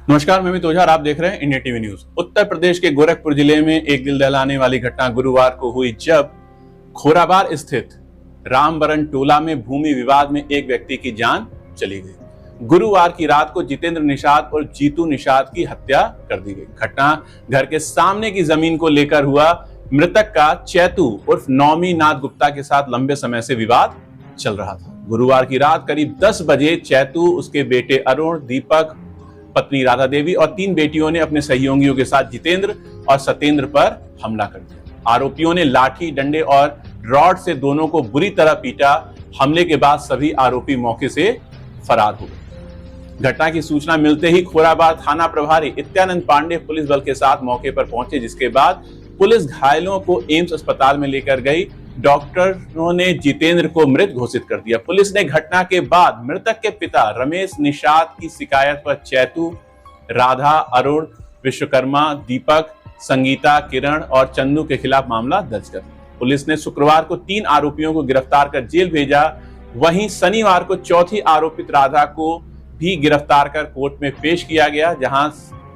नमस्कार, मैं अमित ओझा और आप देख रहे हैं India TV news. Uttar Pradesh के गोरखपुर जिले में एक दिल दहलाने वाली घटना गुरुवार को हुई, जब खोराबार स्थित रामबरन टोला में भूमि विवाद में एक व्यक्ति की जान चली गई। गुरुवार की रात को जितेंद्र निषाद और जीतू निषाद की हत्या कर दी गई। घटना घर के सामने की जमीन को लेकर हुआ। मृतक का चैतू उर्फ नौमी नाथ गुप्ता के साथ लंबे समय से विवाद चल रहा था। गुरुवार की रात करीब 10 बजे चैतू, उसके बेटे अरुण, दीपक, पत्नी राधा देवी और 3 बेटियों ने अपने सहयोगियों के साथ जितेंद्र और सत्येंद्र पर हमला कर दिया। आरोपियों ने लाठी, डंडे और रॉड से दोनों को बुरी तरह पीटा। हमले के बाद सभी आरोपी मौके से फरार हो गए। घटना की सूचना मिलते ही खोराबार थाना प्रभारी इत्यानंद पांडे पुलिस बल के साथ मौके पर पहुंचे, जिसके बाद पुलिस घायलों को एम्स अस्पताल में लेकर गई। डॉक्टरों ने जितेंद्र को मृत घोषित कर दिया। पुलिस ने घटना के बाद मृतक के पिता रमेश निषाद की शिकायत पर चैतू, राधा, अरुण, विश्वकर्मा, दीपक, संगीता, किरण और चंदू के खिलाफ मामला दर्ज कर दिया। पुलिस ने शुक्रवार को 3 आरोपियों को गिरफ्तार कर जेल भेजा। वहीं शनिवार को चौथी आरोपित राधा को भी गिरफ्तार कर कोर्ट में पेश किया गया, जहां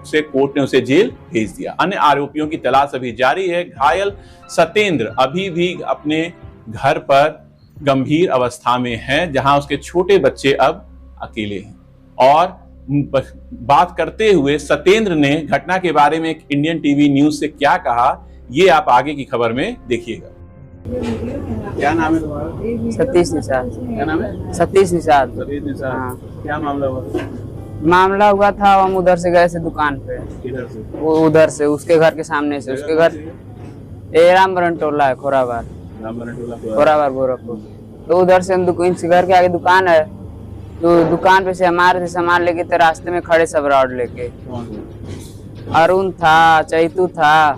से कोर्ट ने उसे जेल भेज दिया। अन्य आरोपियों की तलाश अभी जारी है। घायल सत्येंद्र अभी भी अपने घर पर गंभीर अवस्था में है, जहां उसके छोटे बच्चे अब अकेले हैं। और बात करते हुए सत्येंद्र ने घटना के बारे में एक इंडियन टीवी न्यूज से क्या कहा, ये आप आगे की खबर में देखिएगा। क्या नाम है तुम्हारा? सतीश निषाद। क्या नाम है? सतीश निषाद। सतीश निषाद। हाँ। क्या मामला हुआ? मामला हुआ था, हम उधर से गए थे दुकान पे। किधर से? वो उधर से, उसके घर के सामने से। उसके घर ये रामबरन टोला है, खोराबार। रामबरन टोला, खोराबार गोरखपुर। तो उधर से हम इनके घर के आगे दुकान है, तो दुकान पे से हमारे से सामान लेके, तो रास्ते में खड़े सब रॉड लेके। अरुण था, चैतू था,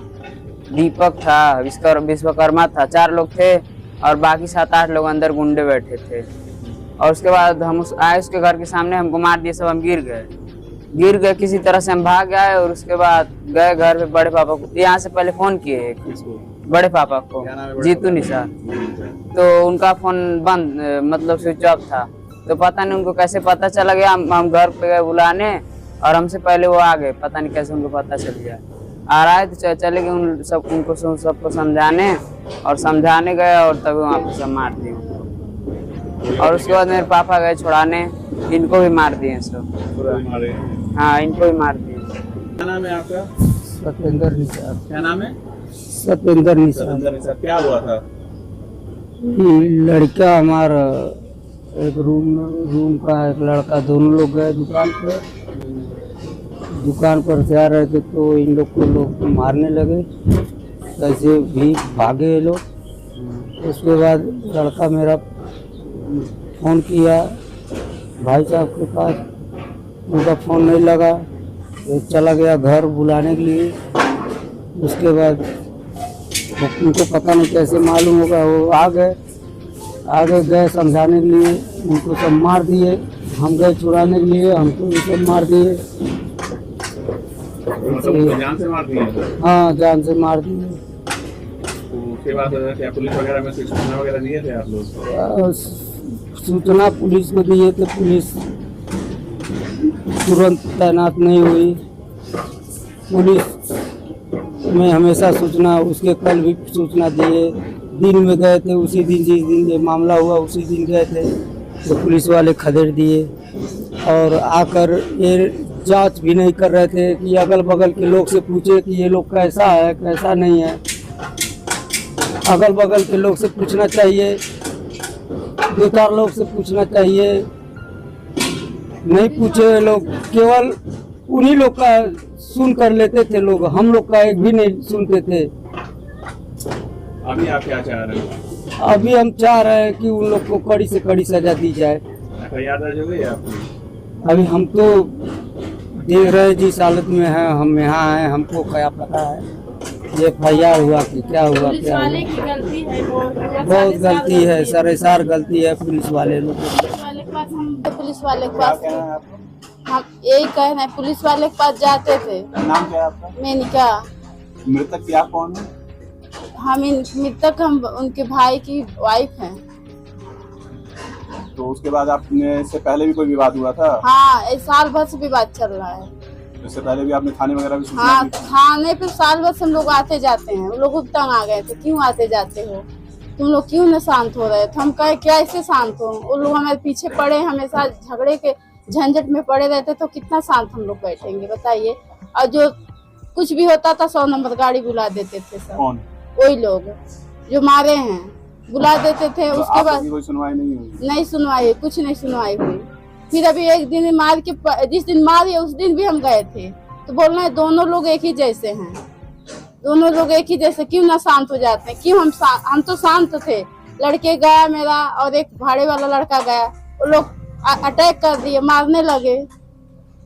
दीपक था, विश्वकर्मा था, 4 लोग थे और बाकी 7-8 लोग अंदर गुंडे बैठे थे। और उसके बाद हम आए उसके घर के सामने, हमको मार दिए, सब हम गिर गए। किसी तरह से हम भाग गए और उसके बाद गए घर पे बड़े पापा को। यहाँ से पहले फोन किए बड़े पापा को, जीतू निषाद। तो उनका फोन बंद, मतलब स्विच ऑफ था। तो पता नहीं उनको कैसे पता चला गया। हम घर पे गए बुलाने और हमसे पहले वो आ गए। पता नहीं कैसे उनको पता चल गया। आ रहा है तो चले गए उनको सबको समझाने, और समझाने गए और तभी वहाँ पे सब मार दिए। और उसके बाद मेरे पापा गए छुड़ाने, इनको भी मार दिए सब। हाँ, इनको भी मार दिए। क्या नाम है आपका? सत्येंद्र निषाद। क्या नाम है? सत्येंद्र निषाद। क्या हुआ था? लड़का हमारा एक रूम का एक लड़का, दोनों लोग गए दुकान पर से आ रहे थे, तो इन लोग को लोग मारने लगे। कैसे भी भागे ये लोग। उसके बाद लड़का मेरा फोन किया भाई साहब के पास, उनका फोन नहीं लगा, तो चला गया घर बुलाने के लिए। उसके बाद उनको पता नहीं कैसे मालूम होगा, वो आगे गए समझाने के लिए, उनको सब मार दिए। हम गए छुड़ाने के लिए, हमको भी सब मार दिए। जान से मार दिए? हाँ, जान से मार दिए। उसके बाद क्या पुलिस वगैरह में सूचना वगैरह दिए थे आप लोग? सूचना पुलिस को दिए थे, पुलिस तुरंत तैनात नहीं हुई। पुलिस में हमेशा सूचना, उसके कल भी सूचना दिए। दिन में गए थे, उसी दिन जिस दिन ये मामला हुआ उसी दिन गए थे, तो पुलिस वाले खदेड़ दिए। और आकर ये जांच भी नहीं कर रहे थे कि अगल बगल के लोग से पूछे कि ये लोग कैसा है कैसा नहीं है। अगल बगल के लोग से पूछना चाहिए, 2-4 लोग से पूछना चाहिए। नहीं पूछे लोग, केवल उन्हीं लोग का सुन कर लेते थे लोग, हम लोग का एक भी नहीं सुनते थे। अभी आप क्या चाह रहे हो? अभी हम चाह रहे हैं कि उन लोग को कड़ी से कड़ी सजा दी जाए। FIR दर्ज हो गई आपकी? अभी हम तो देख रहे हैं जिस हालत में है, हम यहाँ हैं, हमको क्या पता है ये FIR हुआ कि क्या हुआ। क्या बहुत गलती है, सरेसार गलती है पुलिस वाले लोग। पुलिस वाले के पास हम यही कहना है, पुलिस वाले के पास जाते थे। नाम क्या है आपका? मेनिका। मृतक की आप कौन है? मृतक हम उनके भाई की वाइफ हैं। तो उसके बाद आपने इससे पहले भी कोई विवाद हुआ था? हाँ, साल भर से विवाद चल रहा है। इससे पहले भी आपने थाने वगैरह भी सूचना हाँ, दी? थाने पे साल भर से हम लोग आते जाते हैं, वो लोग भी तंग आ गए थे, क्यों आते जाते हो, तुम लोग क्यों न शांत हो रहे थे। हम कहे क्या ऐसे शांत हो, वो लोग हमारे पीछे पड़े, हमेशा झगड़े के झंझट में पड़े रहते, तो कितना शांत हम लोग बैठेंगे बताइए। और जो कुछ भी होता था 100 नंबर गाड़ी बुला देते थे सब, कौन? वही लोग जो मारे हैं बुला देते थे। तो उसके बाद कोई सुनवाई नहीं हुई? नहीं सुनवाई, कुछ नहीं सुनवाई हुई। फिर अभी एक दिन मार के, जिस दिन मारी उस दिन भी हम गए थे, तो बोल रहे हैं दोनों लोग एक ही जैसे हैं, दोनों लोग एक ही जैसे, क्यों ना शांत हो जाते हैं, क्यों हम तो शांत थे। लड़के गया मेरा और एक भाड़े वाला लड़का गया, वो लोग अटैक कर दिए, मारने लगे,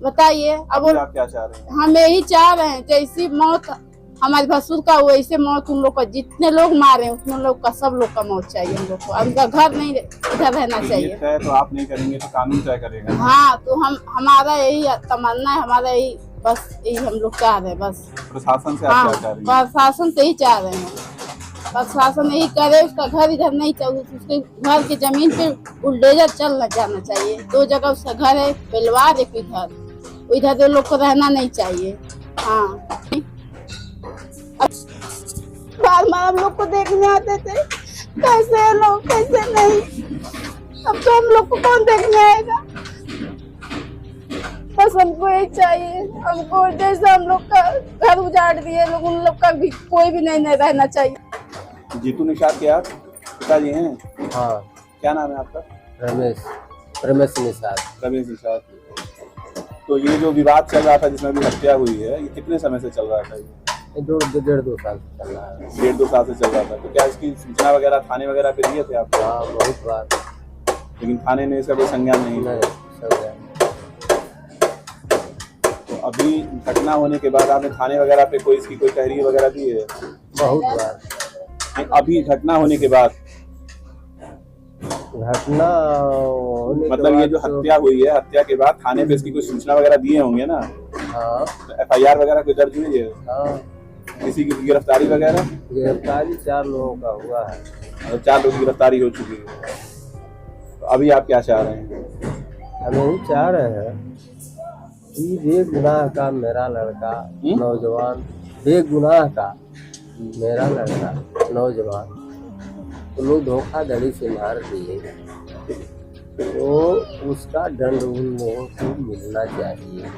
बताइए। अब वो आप क्या चाह रहे हैं? हम यही चाह रहे हैं जैसी मौत हमारे भसुर का वैसे मौत उन लोग का, जितने लोग मारे उतने लोग का, सब लोग का मौत चाहिए हम लोग को। उनका घर नहीं इधर रहना चाहिए। तय तो आप नहीं करेंगे तो कानून तय करेगा। हाँ, तो हमारा यही तमन्ना है, हमारा यही बस, यही हम लोग चाह रहे हैं बस। प्रशासन से आप हाँ, क्या चाह रही हैं? प्रशासन से ही चाह रहे हैं, प्रशासन यही करे, उसका घर इधर नहीं चाहिए, उसके घर की जमीन पे बुलडोजर चल जाना चाहिए। 2 जगह उसका घर है, बेलवार एक इधर तो लोग को रहना नहीं चाहिए। हाँ, बार बार हम लोग को देखने आते थे, कैसे है लोग कैसे नहीं, अब तो हम लोग को कौन देखने आएगा। बस हमको यही चाहिए, हमको जैसे हम लोग का घर उजाड़ दिए लोग, उन लोग का भी कोई भी नहीं रहना चाहिए। जीतू निषाद के आप पिताजी हैं? हाँ, क्या नाम है आपका? रमेश निषाद। रमेश निषाद। तो ये जो विवाद चल रहा था जिसमें भी हत्या हुई है, ये कितने समय से चल रहा था? ये 1.5-2 साल से चल रहा है। 1.5-2 साल से चल रहा था। तो क्या इसकी सूचना वगैरह थाने वगैरह पे दिए थे आपको? हाँ, बहुत बार। लेकिन थाने ने इसका कोई संज्ञान नहीं लिया। तो अभी घटना होने के बाद आपने थाने वगैरह पे कोई इसकी कोई तहरीर वगैरह दी है? बहुत बार। अभी घटना होने के बाद घटना होने के मतलब ये बाद जो हत्या हुई है, हत्या के बाद थाने पे इसकी कोई सूचना वगैरह दिए होंगे ना? हाँ, FIR वगैरह कोई दर्ज हुई है? हाँ, किसी की गिरफ्तारी वगैरह? गिरफ्तारी 4 लोगों का हुआ है। मतलब 4 लोगों की गिरफ्तारी हो चुकी है। तो अभी आप क्या चाह रहे हैं? हम यही चाह रहे हैं कि बेगुनाह का मेरा लड़का नौजवान, बेगुनाह का मेरा लड़का नौजवान तो लोग धोखाधड़ी से मार दिए, तो उसका दंड उन लोगों को मिलना चाहिए।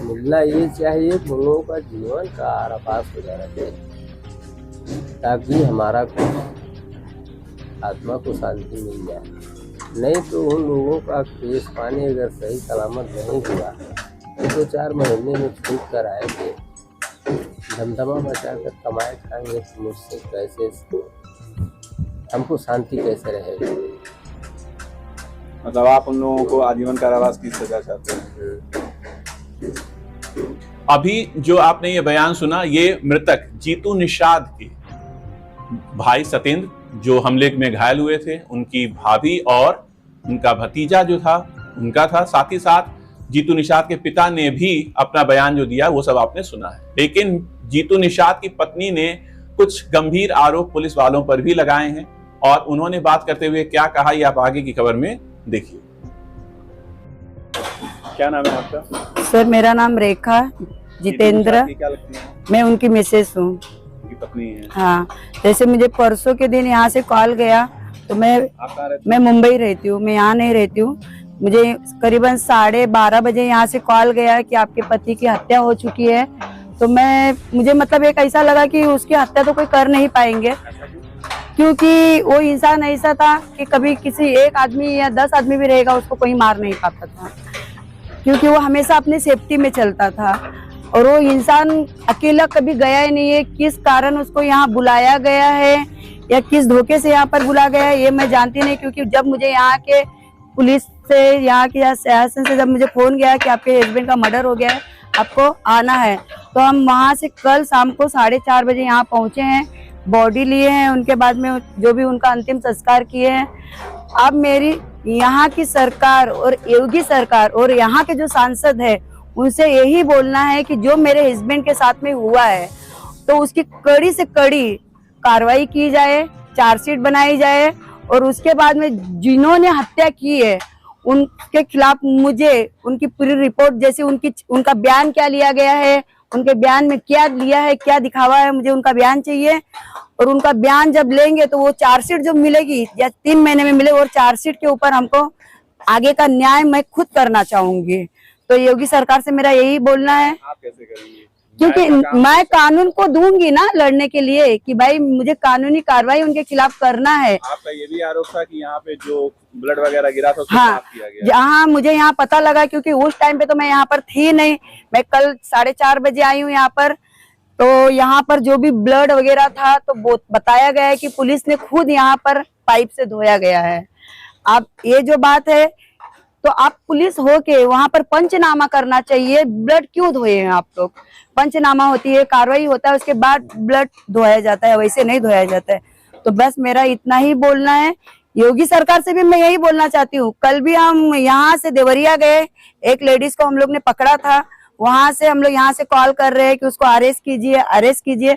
मिलना ये चाहिए कि उन लोगों का जीवन का आरापास हो जाना चाहिए, ताकि हमारा कुछ आत्मा को शांति मिल जाए। नहीं तो उन लोगों का केस पानी अगर सही सलामत नहीं हुआ तो 2-4 महीने में छूट कर आएंगे, धमधमा मचा कर कमाए खाएंगे, मुझसे कैसे, हमको शांति कैसे रहेगी। मतलब आप उन लोगों को आजीवन कारावास की सजा चाहते हैं? अभी जो आपने ये बयान सुना, ये मृतक जीतू निषाद के भाई सतेंद्र, जो हमले में घायल हुए थे, उनकी भाभी और उनका भतीजा जो था उनका था। साथ ही साथ जीतू निषाद के पिता ने भी अपना बयान जो दिया वो सब आपने सुना है। लेकिन जीतू निषाद की पत्नी ने कुछ गंभीर आरोप पुलिस वालों पर भी लगाए हैं, और उन्होंने बात करते हुए क्या कहा ये आप आगे की खबर में देखिए। क्या नाम है आपका? सर, मेरा नाम रेखा जितेंद्र, क्या लगती है? मैं उनकी मिसेस हूँ। उनकी पत्नी है। हाँ, जैसे मुझे परसों के दिन यहाँ से कॉल गया, तो मैं मुंबई रहती हूँ, मैं यहाँ नहीं रहती हूँ। मुझे करीबन 12:30 बजे यहाँ से कॉल गया कि आपके पति की हत्या हो चुकी है। तो मुझे मतलब एक ऐसा लगा कि उसकी हत्या तो कोई कर नहीं पाएंगे, क्योंकि वो इंसान ऐसा था कि कभी किसी एक आदमी या 10 आदमी भी रहेगा उसको कोई मार नहीं पाता था, क्योंकि वो हमेशा अपनी सेफ्टी में चलता था। और वो इंसान अकेला कभी गया ही नहीं है। किस कारण उसको यहाँ बुलाया गया है या किस धोखे से यहाँ पर बुलाया गया है ये मैं जानती नहीं, क्योंकि जब मुझे यहाँ के पुलिस से, यहाँ के शासन से जब मुझे फोन गया कि आपके हस्बैंड का मर्डर हो गया है, आपको आना है, तो हम वहाँ से कल शाम को 4:30 बजे यहाँ पहुँचे हैं, बॉडी लिए हैं, उनके बाद में जो भी उनका अंतिम संस्कार किए हैं। अब मेरी यहाँ की सरकार और योगी सरकार और यहाँ के जो सांसद है उनसे यही बोलना है कि जो मेरे हस्बैंड के साथ में हुआ है तो उसकी कड़ी से कड़ी कार्रवाई की जाए, चार्जशीट बनाई जाए, और उसके बाद में जिन्होंने हत्या की है उनके खिलाफ मुझे उनकी पूरी रिपोर्ट, जैसे उनका बयान क्या लिया गया है, उनके बयान में क्या लिया है, क्या दिखावा है, मुझे उनका बयान चाहिए। और उनका बयान जब लेंगे तो वो चार्जशीट जो मिलेगी या 3 महीने में मिले, और चार्जशीट के ऊपर हमको आगे का न्याय मैं खुद करना चाहूंगी। तो योगी सरकार से मेरा यही बोलना है। आप कैसे करेंगे? क्योंकि मैं कानून को दूंगी ना लड़ने के लिए कि भाई मुझे कानूनी कार्रवाई उनके खिलाफ करना है। आपका ये भी आरोप था कि यहाँ पे जो ब्लड वगैरह गिरा था उसको हाँ, साफ किया गया। जहाँ मुझे यहाँ पता लगा, क्योंकि उस टाइम पे तो मैं यहाँ पर थी नहीं, मैं कल 4:30 बजे आई हूँ यहाँ पर। तो यहाँ पर जो भी ब्लड वगैरह था तो वो बताया गया है कि पुलिस ने खुद यहाँ पर पाइप से धोया गया है। अब ये जो बात है, तो आप पुलिस होके वहां पर पंचनामा करना चाहिए। ब्लड क्यों धोए हैं आप लोग? पंचनामा होती है, कार्रवाई होता है, उसके बाद ब्लड धोया जाता है, वैसे नहीं धोया जाता है। तो बस मेरा इतना ही बोलना है। योगी सरकार से भी मैं यही बोलना चाहती हूँ। कल भी हम यहाँ से देवरिया गए, एक लेडीज को हम लोग ने पकड़ा था, वहां से हम लोग यहाँ से कॉल कर रहे हैं कि उसको अरेस्ट कीजिए, अरेस्ट कीजिए।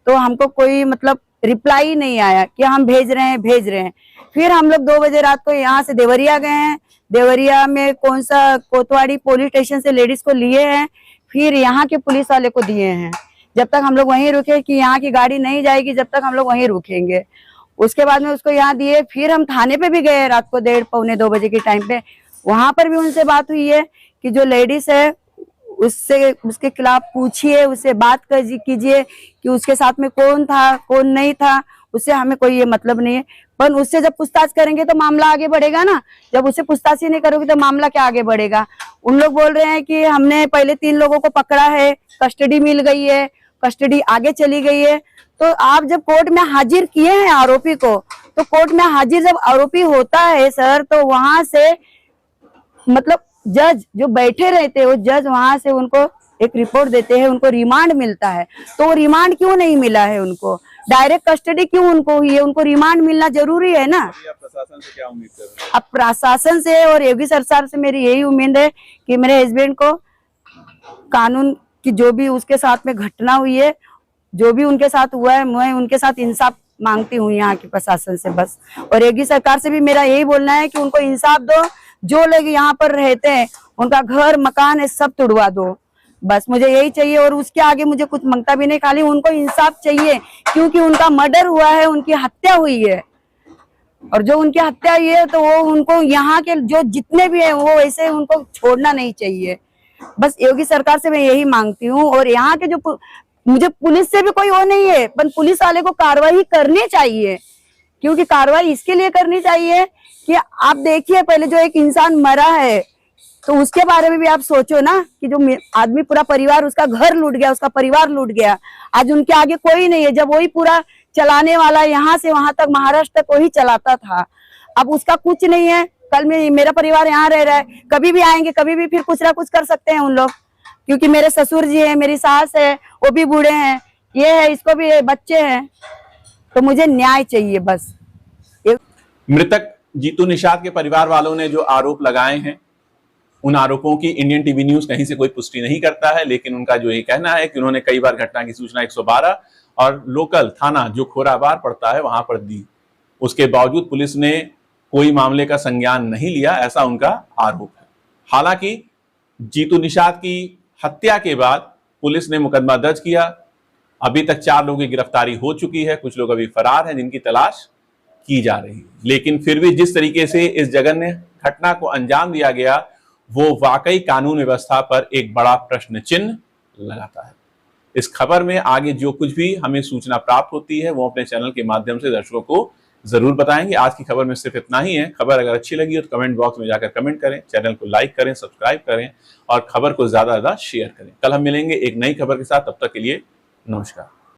तो हमको कोई मतलब रिप्लाई नहीं आया कि हम भेज रहे हैं। फिर हम लोग 2 बजे रात को यहाँ से देवरिया गए हैं। देवरिया में कौन सा कोतवाड़ी पुलिस स्टेशन से लेडीज को लिए हैं, फिर यहाँ के पुलिस वाले को दिए हैं। जब तक हम लोग वहीं रुके कि यहाँ की गाड़ी नहीं जाएगी, जब तक हम लोग वहीं रुकेंगे। उसके बाद में उसको यहाँ दिए। फिर हम थाने पे भी गए रात को 1:30 पौने 2 बजे के टाइम पे। वहां पर भी उनसे बात हुई है कि जो लेडीज है उससे उसके खिलाफ पूछिए, उससे बात कीजिए कि उसके साथ में कौन था कौन नहीं था, उससे हमें कोई ये मतलब नहीं है। पर उससे जब पूछताछ करेंगे तो मामला आगे बढ़ेगा ना। जब उससे पूछताछ ही नहीं करोगे तो मामला क्या आगे बढ़ेगा? उन लोग बोल रहे हैं कि हमने पहले 3 लोगों को पकड़ा है, कस्टडी मिल गई है, कस्टडी आगे चली गई है। तो आप जब कोर्ट में हाजिर किए हैं आरोपी को, तो कोर्ट में हाजिर जब आरोपी होता है सर, तो वहां से मतलब जज जो बैठे रहते हैं, वो जज वहां से उनको एक रिपोर्ट देते हैं, उनको रिमांड मिलता है। तो रिमांड क्यों नहीं मिला है उनको? डायरेक्ट कस्टडी क्यों उनको हुई है? उनको रिमांड मिलना जरूरी है ना। आप प्रशासन से क्या उम्मीद कर रहे हैं? अब प्रशासन से और योगी सरकार से मेरी यही उम्मीद है कि मेरे हस्बैंड को कानून की जो भी उसके साथ में घटना हुई है, जो भी उनके साथ हुआ है, मैं उनके साथ इंसाफ मांगती हूँ यहाँ की प्रशासन से बस। और योगी सरकार से भी मेरा यही बोलना है कि उनको इंसाफ दो। जो लोग यहाँ पर रहते हैं उनका घर मकान है सब तुड़वा दो, बस मुझे यही चाहिए। और उसके आगे मुझे कुछ मांगता भी नहीं, खाली उनको इंसाफ चाहिए। क्योंकि उनका मर्डर हुआ है, उनकी हत्या हुई है, और जो उनकी हत्या हुई है तो वो उनको यहाँ के जो जितने भी हैं वो वैसे उनको छोड़ना नहीं चाहिए। बस योगी सरकार से मैं यही मांगती हूँ। और यहाँ के जो मुझे पुलिस से भी कोई वो नहीं है, पर पुलिस वाले को कार्रवाई करनी चाहिए। क्योंकि कार्रवाई इसके लिए करनी चाहिए कि आप देखिए पहले जो एक इंसान मरा है तो उसके बारे में भी आप सोचो ना, कि जो आदमी पूरा परिवार, उसका घर लूट गया, उसका परिवार लूट गया, आज उनके आगे कोई नहीं है। जब वही पूरा चलाने वाला यहाँ से वहां तक महाराष्ट्र तक वही चलाता था, अब उसका कुछ नहीं है। कल में मेरा परिवार यहाँ रह रहा है, कभी भी आएंगे, कभी भी फिर कुछ ना कुछ कर सकते हैं उन लोग। क्योंकि मेरे ससुर जी है, मेरी सास है, वो भी बूढ़े हैं, ये है, इसको भी बच्चे हैं। तो मुझे न्याय चाहिए बस। मृतक जीतू निषाद के परिवार वालों ने जो आरोप लगाए हैं, उन आरोपों की इंडियन टीवी न्यूज कहीं से कोई पुष्टि नहीं करता है। लेकिन उनका जो ये कहना है कि उन्होंने कई बार घटना की सूचना 112 और लोकल थाना जो खोराबार पड़ता है वहां पर दी, उसके बावजूद पुलिस ने कोई मामले का संज्ञान नहीं लिया, ऐसा उनका आरोप है। हालांकि जीतू निषाद की हत्या के बाद पुलिस ने मुकदमा दर्ज किया। अभी तक 4 लोगों की गिरफ्तारी हो चुकी है, कुछ लोग अभी फरार हैं जिनकी तलाश की जा रही है। लेकिन फिर भी जिस तरीके से इस जघन्य घटना को अंजाम दिया गया, वो वाकई कानून व्यवस्था पर एक बड़ा प्रश्न चिन्ह लगाता है। इस खबर में आगे जो कुछ भी हमें सूचना प्राप्त होती है वो अपने चैनल के माध्यम से दर्शकों को जरूर बताएंगे। आज की खबर में सिर्फ इतना ही है। खबर अगर अच्छी लगी हो तो कमेंट बॉक्स में जाकर कमेंट करें, चैनल को लाइक करें, सब्सक्राइब करें और खबर को ज्यादा शेयर करें। कल हम मिलेंगे एक नई खबर के साथ, तब तक के लिए नमस्कार।